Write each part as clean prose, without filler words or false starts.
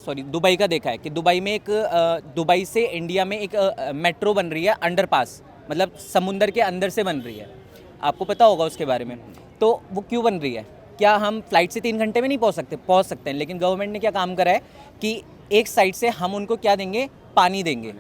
Sorry Dubai का देखा है कि दुबई में एक दुबई से इंडिया में एक मेट्रो बन रही है अंडरपास, मतलब समुंदर के अंदर से बन रही है। आपको पता होगा उसके बारे में। तो वो क्यों बन रही है? क्या हम फ्लाइट से 3 घंटे में नहीं पहुंच सकते हैं? लेकिन गवर्नमेंट ने क्या काम करा है कि एक साइड से हम उनको क्या देंगे, पानी देंगे,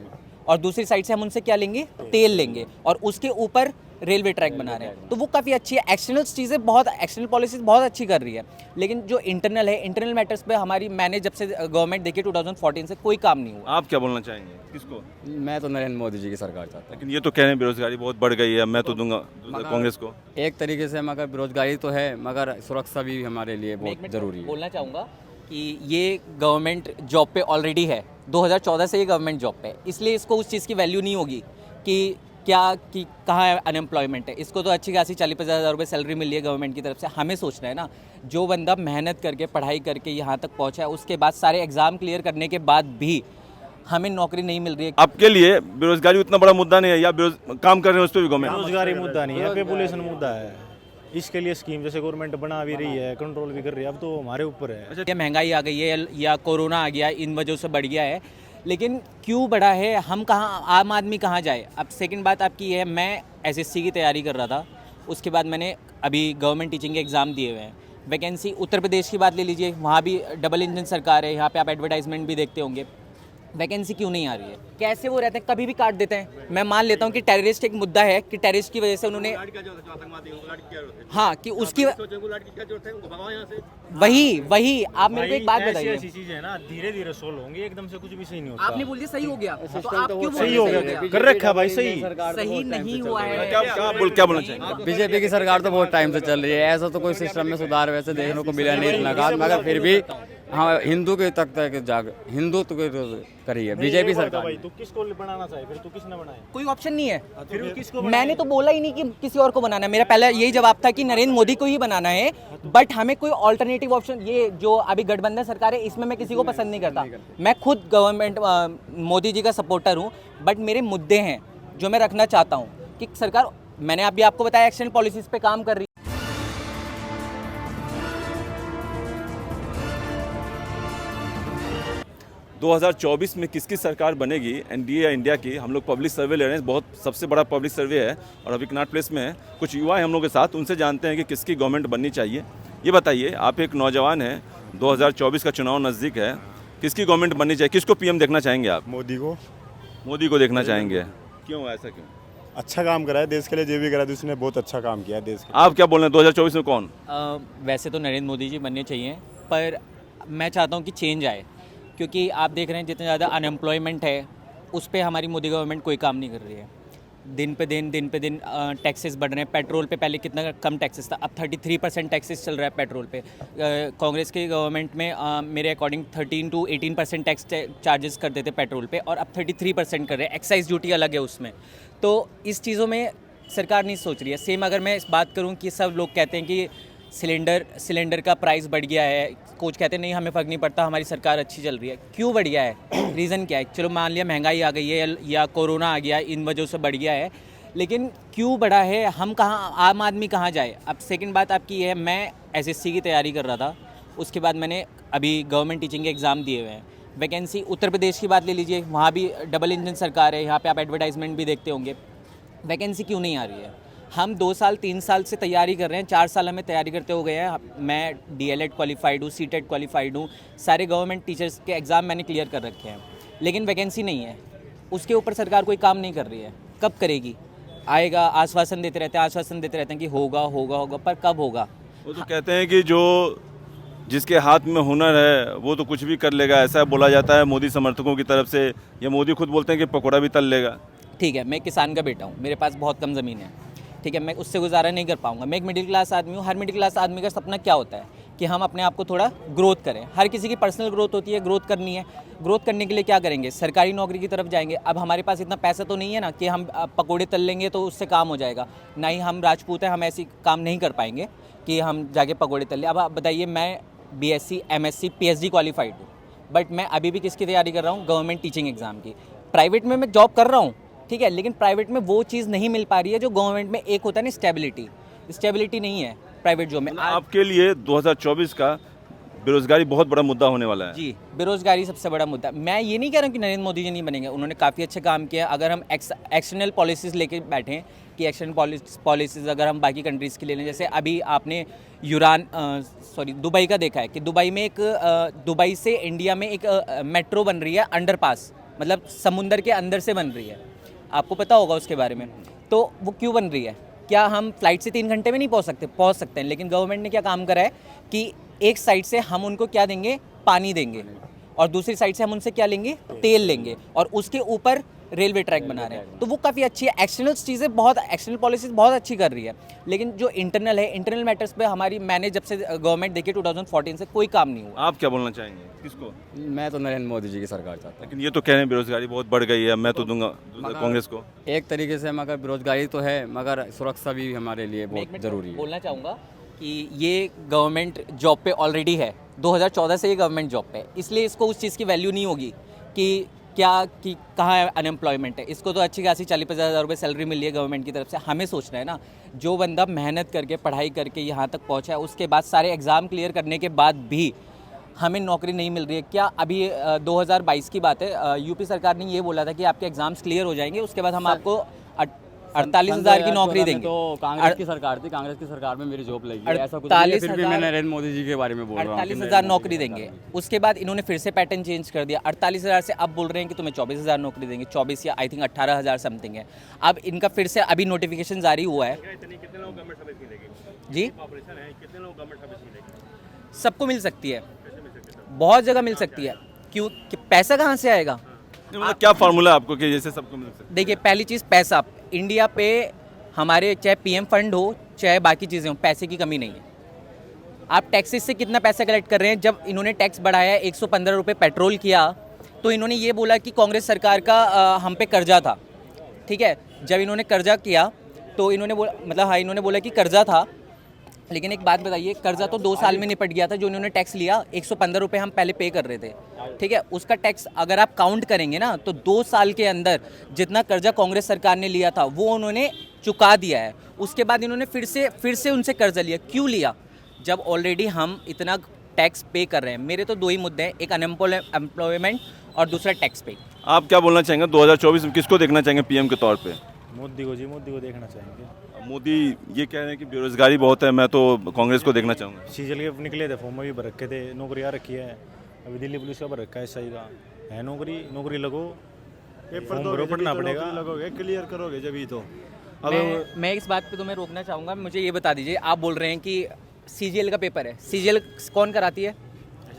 और दूसरी साइड से हम उनसे क्या लेंगे, तेल लेंगे, और उसके ऊपर रेलवे ट्रैक बना रहे हैं। तो वो काफ़ी अच्छी है। एक्सटर्नल चीज़ें बहुत, एक्सटर्नल पॉलिसीज बहुत अच्छी कर रही है, लेकिन जो इंटरनल है, इंटरनल मैटर्स पे मैंने जब से गवर्नमेंट देखी 2014 से कोई काम नहीं हुआ। आप क्या बोलना चाहेंगे, किसको? मैं तो नरेंद्र मोदी जी की सरकार चाहता हूँ। लेकिन ये तो कह रहे हैं बेरोजगारी बहुत बढ़ गई है, मैं तो दूंगा कांग्रेस को। एक तरीके से मगर बेरोजगारी तो है, मगर सुरक्षा भी हमारे लिए मैं एक बहुत मिनट ज़रूरी है। बोलना चाहूँगा कि ये गवर्नमेंट जॉब पे ऑलरेडी है, 2014 से ये गवर्नमेंट जॉब पे है, इसलिए इसको उस चीज़ की वैल्यू नहीं होगी कि क्या कि कहाँ अनएम्प्लॉयमेंट है। इसको तो अच्छी खासी 40-50 हज़ार रुपये सैलरी मिल रही है गवर्नमेंट की तरफ से। हमें सोचना है ना, जो बंदा मेहनत करके पढ़ाई करके यहाँ तक पहुँचा है, उसके बाद सारे एग्ज़ाम क्लियर करने के बाद भी हमें नौकरी नहीं मिल रही है। आपके लिए बेरोजगारी उतना बड़ा मुद्दा नहीं है, या काम कर रहे हैं उस पर भी गवर्नमेंट? बेरोजगारी मुद्दा नहीं है, पॉपुलेशन मुद्दा है। इसके लिए स्कीम जैसे गवर्नमेंट बना भी रही है, कंट्रोल भी कर रही है, अब तो हमारे ऊपर है। या महंगाई आ गई है या कोरोना आ गया, इन वजह से बढ़ गया है, लेकिन क्यों बढ़ा है, हम कहाँ, आम आदमी कहाँ जाए। अब सेकंड बात आपकी ये है, मैं एसएससी की तैयारी कर रहा था, उसके बाद मैंने अभी गवर्नमेंट टीचिंग के एग्ज़ाम दिए हुए हैं। वैकेंसी उत्तर प्रदेश की बात ले लीजिए, वहाँ भी डबल इंजन सरकार है, यहाँ पे आप एडवर्टाइजमेंट भी देखते होंगे। वैकेंसी क्यों नहीं आ रही है? कैसे वो रहते हैं, कभी भी काट देते हैं। मैं मान लेता हूँ कि टेररिस्ट एक मुद्दा है कि टेररिस्ट की वजह से उन्होंने, हाँ, कि उसकी वही आप मेरे को एक बात बताइए। ऐसी चीजें है ना, धीरे धीरे सोल्व होंगी, एकदम से कुछ भी सही नहीं होता। आपने बोल दिया सही हो गया, तो आप क्यों बोल सही रहे हो हैं गया, कर रखा भाई सही। सही नहीं हुआ है। क्या बोलना चाहेंगे? बीजेपी की सरकार तो बहुत टाइम से चल रही है, ऐसा तो कोई सिस्टम में सुधार वैसे देखने को मिला नहीं इतना खास, मगर फिर भी हाँ हिंदू के तक हिंदुत्व के करी है बीजेपी सरकार। भाई तू किसको बनाना चाहिए, फिर तू किसने बनाया? कोई ऑप्शन नहीं है। फिर किसको मैंने तो बोला ही नहीं कि किसी और को बनाना है। मेरा पहला यही जवाब था कि नरेंद्र मोदी को ही बनाना है, बट हमें कोई ऑल्टरनेटिव ऑप्शन, ये जो अभी गठबंधन सरकार है, इसमें मैं किसी को पसंद नहीं करता। मैं खुद गवर्नमेंट मोदी जी का सपोर्टर हूँ, बट मेरे मुद्दे हैं जो मैं रखना चाहता हूँ कि सरकार, मैंने अभी आपको बताया, एक्सटर्नल पॉलिसीज पे काम कर रही है। 2024 में किसकी सरकार बनेगी, एनडीए या इंडिया की? हम लोग पब्लिक सर्वे ले रहे हैं, बहुत सबसे बड़ा पब्लिक सर्वे है, और अभी कनॉट प्लेस में है, कुछ युवा हैं हम लोग के साथ, उनसे जानते हैं कि किसकी गवर्नमेंट बननी चाहिए। ये बताइए, आप एक नौजवान हैं, 2024 का चुनाव नज़दीक है, किसकी गवर्नमेंट बननी चाहिए, किसको पीएम देखना चाहेंगे आप? मोदी को। मोदी को देखना चाहेंगे, क्यों, ऐसा क्यों? अच्छा काम करा है देश के लिए, जो भी करा है उसने बहुत अच्छा काम किया है देश के लिए। आप क्या बोल रहे हैं, 2024 में कौन? वैसे तो नरेंद्र मोदी जी बनने चाहिए, पर मैं चाहता हूँ कि चेंज आए, क्योंकि आप देख रहे हैं जितना ज़्यादा अनएम्प्लॉयमेंट है, उस पर हमारी मोदी गवर्नमेंट कोई काम नहीं कर रही है। दिन पे दिन टैक्सेस बढ़ रहे हैं। पेट्रोल पे पहले कितना कम टैक्सेस था, अब 33% टैक्सेस चल रहा है पेट्रोल पे। कांग्रेस की गवर्नमेंट में मेरे अकॉर्डिंग 13 to 18% टैक्स चार्जेस कर देते पेट्रोल पे, और अब 33% कर रहे हैं। एक्साइज ड्यूटी अलग है उसमें। तो इस चीज़ों में सरकार नहीं सोच रही है। सेम अगर मैं इस बात करूँ कि सब लोग कहते हैं कि सिलेंडर का प्राइस बढ़ गया है, कुछ कहते हैं नहीं हमें फ़र्क नहीं पड़ता, हमारी सरकार अच्छी चल रही है। क्यों बढ़ गया है, रीज़न क्या है? चलो मान लिया महंगाई आ गई है या कोरोना आ गया, इन वजह से बढ़ गया है, लेकिन क्यों बढ़ा है, हम कहाँ, आम आदमी कहाँ जाए। अब सेकंड बात आपकी ये है, मैं एसएससी की तैयारी कर रहा था, उसके बाद मैंने अभी गवर्नमेंट टीचिंग के एग्ज़ाम दिए हुए हैं। वैकेंसी उत्तर प्रदेश की बात ले लीजिए, वहाँ भी डबल इंजन सरकार है, यहाँ पर आप एडवर्टाइजमेंट भी देखते होंगे। वैकेंसी क्यों नहीं आ रही है? हम 2 साल 3 साल से तैयारी कर रहे हैं, 4 साल हमें तैयारी करते हो गए हैं। मैं डीएलएड क्वालिफाइड हूँ, सीटेट क्वालिफाइड हूँ, सारे गवर्नमेंट टीचर्स के एग्ज़ाम मैंने क्लियर कर रखे हैं, लेकिन वैकेंसी नहीं है। उसके ऊपर सरकार कोई काम नहीं कर रही है। कब करेगी? आएगा, आश्वासन देते रहते हैं कि होगा, पर कब होगा? वो तो कहते हैं कि जो जिसके हाथ में हुनर है वो तो कुछ भी कर लेगा, ऐसा बोला जाता है मोदी समर्थकों की तरफ से, या मोदी खुद बोलते हैं कि पकौड़ा भी तल लेगा। ठीक है, मैं किसान का बेटा हूँ, मेरे पास बहुत कम ज़मीन है, ठीक है, मैं उससे गुजारा नहीं कर पाऊंगा। मैं एक मिडिल क्लास आदमी हूँ। हर मिडिल क्लास आदमी का सपना क्या होता है कि हम अपने आप को थोड़ा ग्रोथ करें। हर किसी की पर्सनल ग्रोथ होती है, ग्रोथ करनी है। ग्रोथ करने के लिए क्या करेंगे? सरकारी नौकरी की तरफ जाएंगे। अब हमारे पास इतना पैसा तो नहीं है ना कि हम पकोड़े तल लेंगे तो उससे काम हो जाएगा। ना ही हम राजपूत हैं, हम ऐसी काम नहीं कर पाएंगे कि हम जाके पकोड़े तल लें। अब आप बताइए, मैं BSc MSc PhD क्वालिफाइड हूँ, बट मैं अभी भी किसकी तैयारी कर रहा हूँ? गवर्नमेंट टीचिंग एग्ज़ाम की। प्राइवेट में मैं जॉब कर रहा हूँ, ठीक है, लेकिन प्राइवेट में वो चीज़ नहीं मिल पा रही है जो गवर्नमेंट में एक होता है ना, स्टेबिलिटी नहीं है प्राइवेट जॉब में। आपके लिए 2024 का बेरोजगारी बहुत बड़ा मुद्दा होने वाला है। जी, बेरोजगारी सबसे बड़ा मुद्दा। मैं ये नहीं कह रहा हूँ कि नरेंद्र मोदी जी नहीं बनेंगे, उन्होंने काफ़ी अच्छा काम किया। अगर हम एक्सटर्नल पॉलिसीज़ लेके बैठें कि एक्सटर्नल पॉलिसीज़ अगर हम बाकी कंट्रीज़ की ले लें, जैसे अभी आपने दुबई का देखा है कि दुबई में दुबई से इंडिया में एक मेट्रो बन रही है, अंडरपास, मतलब समुंदर के अंदर से बन रही है। आपको पता होगा उसके बारे में। तो वो क्यों बन रही है? क्या हम फ्लाइट से 3 घंटे में नहीं पहुंच सकते हैं? लेकिन गवर्नमेंट ने क्या काम करा है कि एक साइड से हम उनको क्या देंगे, पानी देंगे, और दूसरी साइड से हम उनसे क्या लेंगे, तेल लेंगे, और उसके ऊपर रेलवे ट्रैक बना रहे हैं। तो वो काफ़ी अच्छी है। एक्सटर्नल पॉलिसीज़ बहुत अच्छी कर रही है। लेकिन जो इंटरनल है, इंटरनल मैटर्स पे मैंने जब से गवर्नमेंट देखी 2014 से कोई काम नहीं हुआ। आप क्या बोलना चाहेंगे, किसको? मैं तो नरेंद्र मोदी जी की सरकार चाहता हूँ। लेकिन ये तो कह रहे हैं बेरोजगारी बहुत बढ़ गई है, मैं तो दूंगा कांग्रेस को। एक तरीके से मगर बेरोजगारी तो है, मगर सुरक्षा भी हमारे लिए बहुत ज़रूरी है। बोलना चाहूँगा कि ये गवर्नमेंट जॉब पे ऑलरेडी है, 2014 से ये गवर्नमेंट जॉब पे है, इसलिए इसको उस चीज़ की वैल्यू नहीं होगी कि कहाँ अनएम्प्लॉयमेंट है। इसको तो अच्छी खासी 40-50 हज़ार रुपये सैलरी मिली है गवर्नमेंट की तरफ से। हमें सोचना है ना, जो बंदा मेहनत करके पढ़ाई करके यहाँ तक पहुँचा है, उसके बाद सारे एग्ज़ाम क्लियर करने के बाद भी हमें नौकरी नहीं मिल रही है। क्या अभी 2022 की बात है, यूपी सरकार ने ये बोला था कि आपके एग्ज़ाम्स क्लियर हो जाएंगे, उसके बाद हम आपको 48,000 की नौकरी देंगे। तो कांग्रेस की सरकार थी, कांग्रेस की सरकार में मेरी जॉब लगी है, ऐसा कुछ नहीं है। फिर भी मैं नरेंद्र मोदी जी के बारे में बोल रहा हूँ। 48,000 नौकरी देंगे। उसके बाद इन्होंने फिर से पैटर्न चेंज कर दिया, 48,000 से अब बोल रहे हैं कि तुम्हें 24,000 नौकरी देंगे, 24 या आई थिंक 18,000 समथिंग है। अब इनका फिर से अभी नोटिफिकेशन जारी हुआ है जी, सबको मिल सकती है, बहुत जगह मिल सकती है। क्यों? कि पैसा कहाँ से आएगा? मतलब क्या फार्मूला आपको कि जैसे सबको मिल सकता है? देखिए, पहली चीज़ पैसा। इंडिया पे हमारे चाहे पीएम फंड हो चाहे बाकी चीज़ें हो, पैसे की कमी नहीं है। आप टैक्सेस से कितना पैसा कलेक्ट कर रहे हैं? जब इन्होंने टैक्स बढ़ाया, 115 रुपये पेट्रोल किया, तो इन्होंने ये बोला कि कांग्रेस सरकार का हम पे कर्जा था। ठीक है, जब इन्होंने कर्जा किया तो इन्होंने बोला कि कर्जा था, लेकिन एक बात बताइए, कर्जा तो 2 साल में निपट गया था। जो इन्होंने टैक्स लिया, 115 रुपये हम पहले पे कर रहे थे, ठीक है, उसका टैक्स अगर आप काउंट करेंगे ना, तो 2 साल के अंदर जितना कर्जा कांग्रेस सरकार ने लिया था वो उन्होंने चुका दिया है। उसके बाद इन्होंने फिर से उनसे कर्जा लिया। क्यों लिया? जब ऑलरेडी हम इतना टैक्स पे कर रहे हैं। मेरे तो 2 ही मुद्दे हैं, एक अनएम्प्लॉयमेंट और दूसरा टैक्स पे। आप क्या बोलना चाहेंगे, 2024 में किसको देखना चाहेंगे पीएम के तौर पे? मोदी को देखना चाहेंगे। मोदी ये कह रहे हैं कि बेरोजगारी बहुत है, मैं तो कांग्रेस को देखना चाहूँगा। सीजल के निकले थे, फॉर्म भी भर रखे थे, नौकरी आ रखी है। अभी दिल्ली पुलिस का भर रखा है, सही का है, नौकरी लगो, पेपर भरो, पढ़ना पड़ेगा, लगोगे, क्लियर करोगे जब ही तो। मैं इस बात पे तुम्हें रोकना चाहूँगा। मुझे ये बता दीजिए, आप बोल रहे हैं कि सीजीएल का पेपर है, सीजीएल कौन कराती है?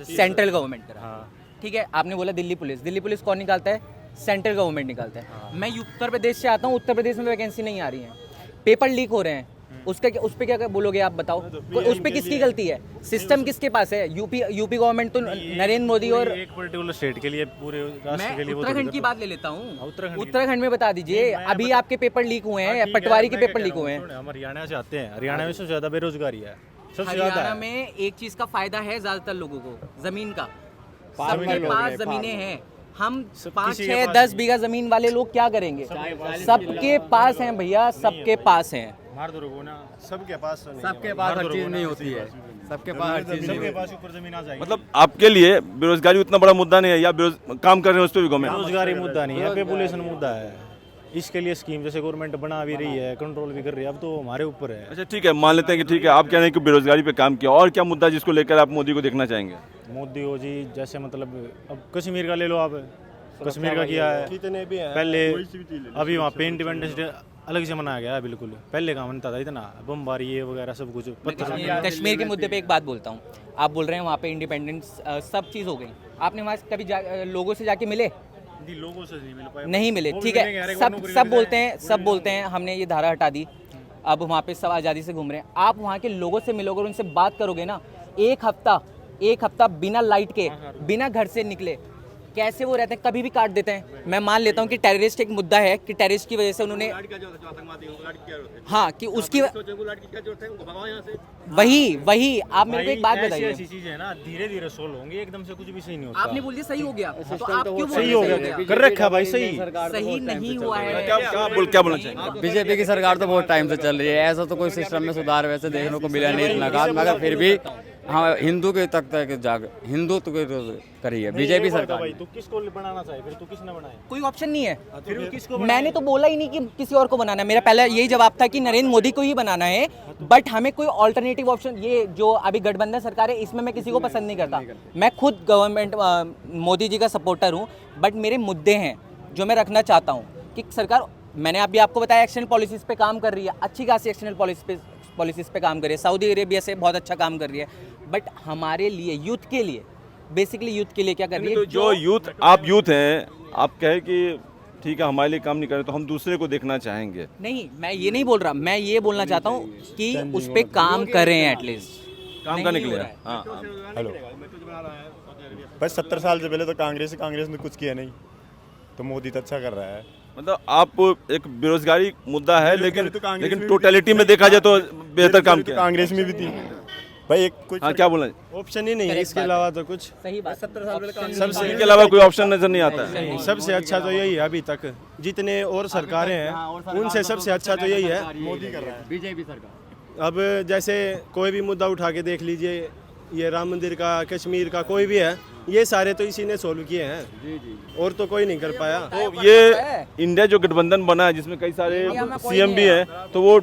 सेंट्रल गवर्नमेंट करा, ठीक है। आपने बोला दिल्ली पुलिस कौन निकालता है? सेंट्रल गवर्नमेंट निकालता है। मैं उत्तर प्रदेश से आता हूँ, उत्तर प्रदेश में वैकेंसी नहीं आ रही है, पेपर लीक हो रहे हैं, उस पर क्या बोलोगे आप? बताओ, उस पर किसकी गलती है? सिस्टम किसके पास है? यूपी गवर्नमेंट तो नरेंद्र मोदी और एक पर्टिकुलर स्टेट के लिए, पूरे राष्ट्र के लिए। उत्तराखंड की बात ले लेता हूँ, उत्तराखंड उत्तराखंड में बता दीजिए, अभी आपके पेपर लीक हुए हैं, पटवारी के पेपर लीक हुए हैं। हम हरियाणा से आते हैं, हरियाणा में सबसे ज़्यादा बेरोजगारी है, सबसे ज़्यादा हरियाणा है। में एक चीज़ का फायदा है ज़्यादातर लोगों को, ज़मीन का। सबके पास ज़मीनें हैं। हम 5, 6, 10 बीघा ज़मीन वाले लोग क्या करेंगे? सबके पास हैं भैया, सबके पास हैं। सबके पास हर चीज़ नहीं होती है, सबके पास हर चीज़ नहीं होती। ऊपर जमीन आ जाएगी। मतलब आपके लिए बेरोजगारी उतना बड़ा मुद्दा नहीं है, या काम कर रहे हैं उस पर भी गवर्नमेंट? बेरोजगारी मुद्दा नहीं है, पॉपुलेशन मुद्दा है। इसके लिए स्कीम जैसे गवर्नमेंट बना भी रही है, कंट्रोल भी कर रही है, अब तो हमारे ऊपर है। अच्छा ठीक है, मान लेते हैं कि ठीक है, आप कह रहे हैं कि बेरोजगारी पे काम किया, और क्या मुद्दा जिसको लेकर आप मोदी को देखना चाहेंगे? मोदी हो जी, जैसे मतलब अब कश्मीर का ले लो आप, कश्मीर का किया है कितने भी हैं, पहले। अभी वहाँ पे इंडिपेंडेंस डे अलग से मनाया गया है, बिल्कुल पहले कहाँ मनता था इतना, बमबारी ये वगैरह सब कुछ। कश्मीर के मुद्दे पे एक बात बोलता हूँ, आप बोल रहे हैं वहाँ पे इंडिपेंडेंस सब चीज़ हो गई, आपने वहाँ कभी लोगों से जाके मिले? लोगों से नहीं मिल पाए, नहीं मिले, ठीक है। सब बोलते हैं हमने ये धारा हटा दी, अब वहाँ पे सब आज़ादी से घूम रहे हैं। आप वहाँ के लोगों से मिलोगे और उनसे बात करोगे ना, एक हफ्ता बिना लाइट के, बिना घर से निकले कैसे वो रहते हैं, कभी भी काट देते हैं। मैं मान लेता हूँ कि टेररिस्ट एक मुद्दा है, कि टेररिस्ट की वजह से उन्होंने, हाँ, कि उसकी वही आप मेरे को एक बात बताइए। ऐसी चीजें ना धीरे धीरे सोल्व होंगी, एकदम से कुछ भी सही नहीं होता। आपने बोल दिया सही हो गया, तो आप क्यों बोल सही रहे हो हैं गया, कर रखा भाई, सही नहीं हुआ है? क्या बोलना चाहेंगे? बीजेपी की सरकार तो बहुत टाइम से चल रही है, ऐसा तो कोई सिस्टम में सुधार वैसे देखने को मिला नहीं इतना खास, मगर फिर भी हाँ हिंदू के तक तक जाग हिंदुत्व की करी है बीजेपी सरकार भाई ने। तू किसको बनाना चाहिए फिर, तू किसने बनाया? कोई ऑप्शन नहीं है। फिर किसको मैंने तो बोला ही नहीं कि किसी और को बनाना है। मेरा पहला यही जवाब था कि नरेंद्र मोदी को ही बनाना है, बट हमें कोई ऑल्टरनेटिव ऑप्शन, ये जो अभी गठबंधन सरकार है इसमें मैं किसी को पसंद नहीं करता। मैं खुद गवर्नमेंट मोदी जी का सपोर्टर हूँ, बट मेरे मुद्दे हैं जो मैं रखना चाहता हूँ कि सरकार, मैंने अभी आपको बताया एक्सटर्नल पॉलिसीज़ पे काम कर रही है, अच्छी खासी एक्सटर्नल पॉलिसीज़ पे काम कर रही है, सऊदी अरेबिया से बहुत अच्छा काम कर रही है, बट हमारे लिए यूथ के लिए, बेसिकली यूथ के लिए क्या कर रही है? तो जो यूथ, आप यूथ हैं, आप कहें कि ठीक है हमारे लिए काम नहीं कर रहे तो हम दूसरे को देखना चाहेंगे। नहीं, मैं ये नहीं बोल रहा, मैं ये बोलना चाहता हूँ कि उस पर काम करें एटलीस्ट। काम करने के लिए। हाँ हेलो, बस 70 साल से पहले तो कांग्रेस ने कुछ किया नहीं, तो मोदी तो अच्छा कर रहा है। मतलब आप एक बेरोजगारी मुद्दा है, लेकिन तो कांग्रेस लेकिन में भी टोटलिटी थी। में देखा जाए तो बेहतर काम तो किया। कांग्रेस में भी थी भाई, एक कुछ हाँ क्या बोला? ऑप्शन ही नहीं है इसके अलावा तो कुछ। सही बात। 70 साल सबसे इसके अलावा कोई ऑप्शन नजर नहीं आता है। सबसे अच्छा तो यही है अभी तक, जितने और सरकारें हैं उनसे सबसे अच्छा तो यही है मोदी कर रहा है बीजेपी सरकार। अब जैसे कोई भी मुद्दा उठा के देख लीजिए, ये राम मंदिर का, कश्मीर का, कोई भी है, ये सारे तो इसी ने सोल्व किए हैं, और तो कोई नहीं कर पाया। तो ये इंडिया जो गठबंधन बना है जिसमें कई सारे सीएम भी हैं, तो वो